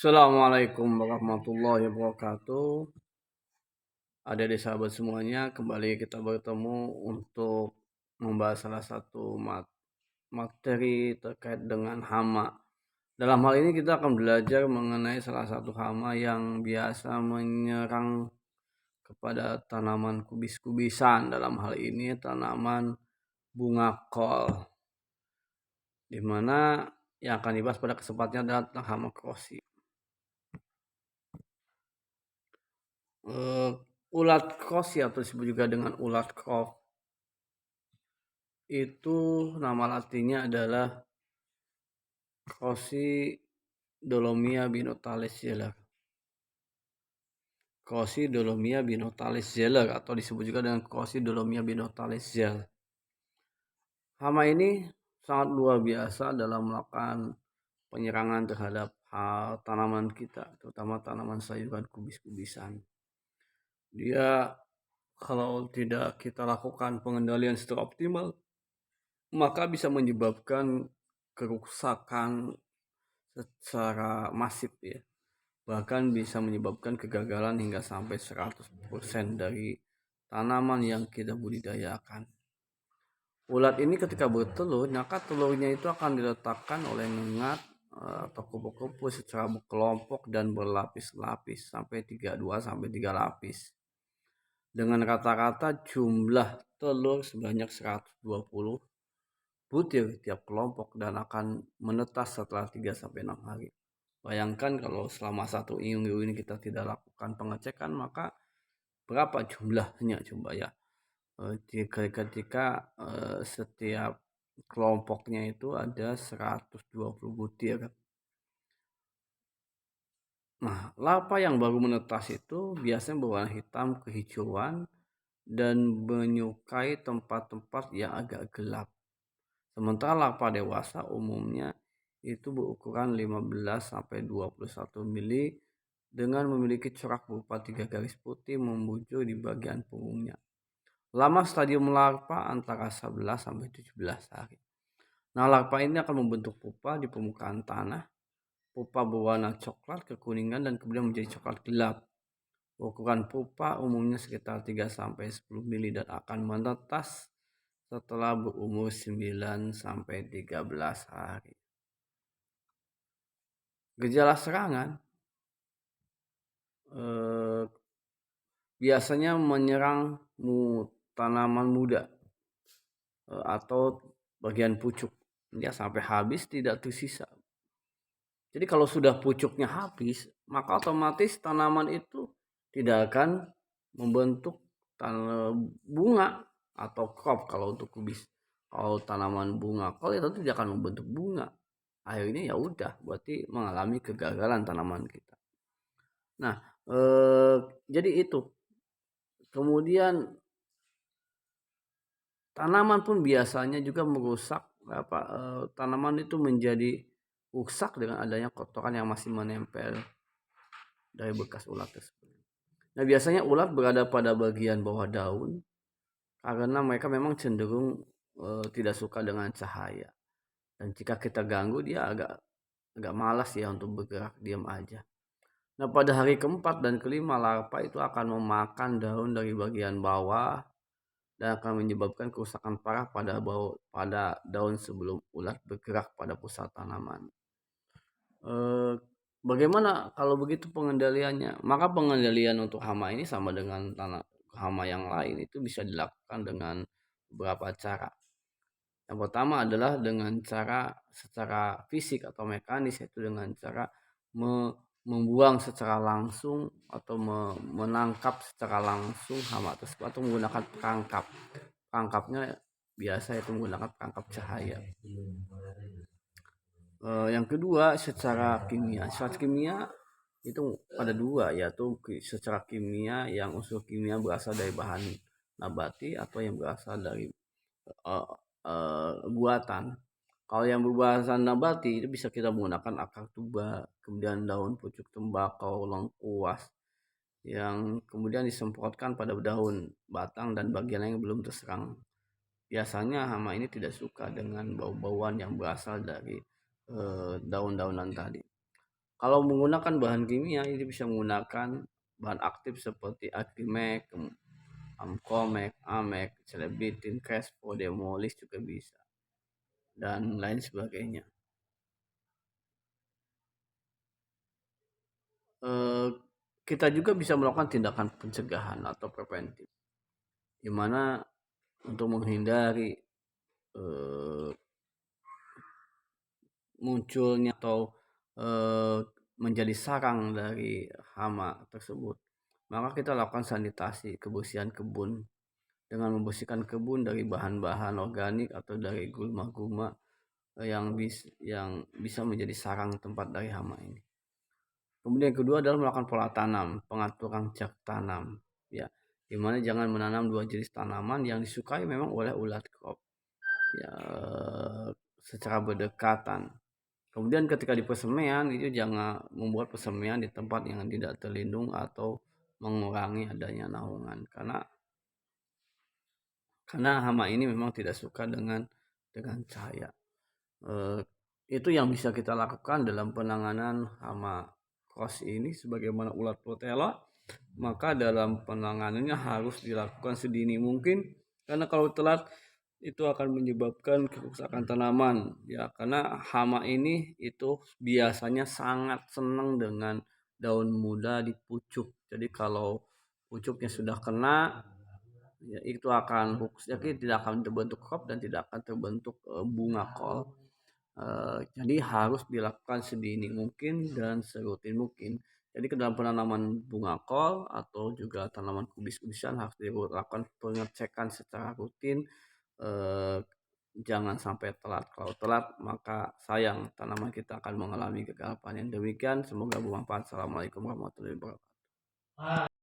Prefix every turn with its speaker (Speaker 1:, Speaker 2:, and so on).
Speaker 1: Assalamualaikum warahmatullahi wabarakatuh. Adik-adik sahabat semuanya, kembali kita bertemu untuk membahas salah satu materi terkait dengan hama. Dalam hal ini kita akan belajar mengenai salah satu hama yang biasa menyerang kepada tanaman kubis-kubisan. Dalam hal ini tanaman bunga kol, di mana yang akan dibahas pada kesempatan adalah tentang hama krosi. Ulat krosi atau disebut juga dengan ulat krok itu nama latinnya adalah Crocidolomia binotalis Zeller. Crocidolomia binotalis Zeller atau disebut juga dengan Crocidolomia binotalis Zeller. Hama ini sangat luar biasa dalam melakukan penyerangan terhadap tanaman kita, terutama tanaman sayuran kubis-kubisan. Dia kalau tidak kita lakukan pengendalian secara optimal, maka bisa menyebabkan kerusakan secara masif ya. Bahkan bisa menyebabkan kegagalan hingga sampai 100% dari tanaman yang kita budidayakan. Ulat ini ketika bertelur, maka telurnya itu akan diletakkan oleh nengat atau kupu-kupu secara berkelompok dan berlapis-lapis sampai 2 sampai 3 lapis. Dengan rata-rata jumlah telur sebanyak 120 butir tiap kelompok dan akan menetas setelah 3 sampai 6 hari. Bayangkan kalau selama satu minggu ini kita tidak lakukan pengecekan, maka berapa jumlahnya coba ya. Ketika setiap kelompoknya itu ada 120 butir. Nah, larva yang baru menetas itu biasanya berwarna hitam kehijauan dan menyukai tempat-tempat yang agak gelap. Sementara larva dewasa umumnya itu berukuran 15 sampai 21 mili dengan memiliki corak berupa 3 garis putih membujur di bagian punggungnya. Lama stadium larva antara 11 sampai 17 hari. Nah, larva ini akan membentuk pupa di permukaan tanah. Pupa berwarna coklat kekuningan dan kemudian menjadi coklat gelap. Ukuran pupa umumnya sekitar 3 sampai 10 mili dan akan menetas setelah berumur 9 sampai 13 hari. Gejala serangan biasanya menyerang tanaman muda atau bagian pucuk ya sampai habis tidak tersisa. Jadi kalau sudah pucuknya habis, maka otomatis tanaman itu tidak akan membentuk bunga atau crop kalau untuk kubis. Kalau tanaman bunga kol itu tidak akan membentuk bunga. Akhirnya ya udah, berarti mengalami kegagalan tanaman kita. Nah, jadi itu. Kemudian tanaman pun biasanya juga merusak tanaman itu menjadi rusak dengan adanya kotoran yang masih menempel dari bekas ulat tersebut. Nah, biasanya ulat berada pada bagian bawah daun karena mereka memang cenderung tidak suka dengan cahaya. Dan jika kita ganggu dia agak malas ya untuk bergerak, diam aja. Nah, pada hari keempat dan kelima larva itu akan memakan daun dari bagian bawah dan akan menyebabkan kerusakan parah pada daun sebelum ulat bergerak pada pusat tanaman. Bagaimana kalau begitu pengendaliannya? Maka pengendalian untuk hama ini sama dengan hama yang lain itu bisa dilakukan dengan beberapa cara. Yang pertama adalah dengan cara secara fisik atau mekanis, yaitu dengan cara membuang secara langsung atau menangkap secara langsung hama tersebut atau menggunakan perangkap. Perangkapnya biasa itu menggunakan perangkap cahaya. Yang kedua secara kimia. Secara kimia itu ada dua, yaitu secara kimia yang unsur kimia berasal dari bahan nabati atau yang berasal dari buatan. Kalau yang berbahan nabati itu bisa kita menggunakan akar tuba, kemudian daun pucuk tembakau, lengkuas yang kemudian disemprotkan pada daun, batang dan bagian yang belum terserang. Biasanya hama ini tidak suka dengan bau-bauan yang berasal dari daun-daunan tadi. Kalau menggunakan bahan kimia ini bisa menggunakan bahan aktif seperti Agrimek, Amcomek, Amek, Celebitin, Crespo, Demolis juga bisa dan lain sebagainya. Eh, kita juga bisa melakukan tindakan pencegahan atau preventif, di mana untuk menghindari eh, munculnya atau eh, menjadi sarang dari hama tersebut, maka kita lakukan sanitasi kebersihan kebun dengan membersihkan kebun dari bahan-bahan organik atau dari gulma-gulma yang bisa menjadi sarang tempat dari hama ini. Kemudian yang kedua adalah melakukan pola tanam, pengaturan jak tanam, ya, dimana jangan menanam dua jenis tanaman yang disukai memang oleh ulat crop, ya, secara berdekatan. Kemudian ketika di persemaian itu jangan membuat persemaian di tempat yang tidak terlindung atau mengurangi adanya naungan, karena hama ini memang tidak suka dengan cahaya. Eh, itu yang bisa kita lakukan dalam penanganan hama kos ini sebagaimana ulat protela. Maka dalam penanganannya harus dilakukan sedini mungkin, karena kalau telat itu akan menyebabkan kerusakan tanaman, ya, karena hama ini itu biasanya sangat senang dengan daun muda di pucuk. Jadi kalau pucuknya sudah kena, ya, itu akan fokusnya tidak akan terbentuk crop dan tidak akan terbentuk bunga kol. Jadi harus dilakukan sedini mungkin dan serutin mungkin. Jadi ke dalam penanaman bunga kol atau juga tanaman kubis-kubisan harus dilakukan pengecekan secara rutin. Eh, Jangan sampai telat. Kalau telat maka sayang tanaman kita akan mengalami gagal panen. Demikian, semoga bermanfaat. Assalamualaikum warahmatullahi wabarakatuh.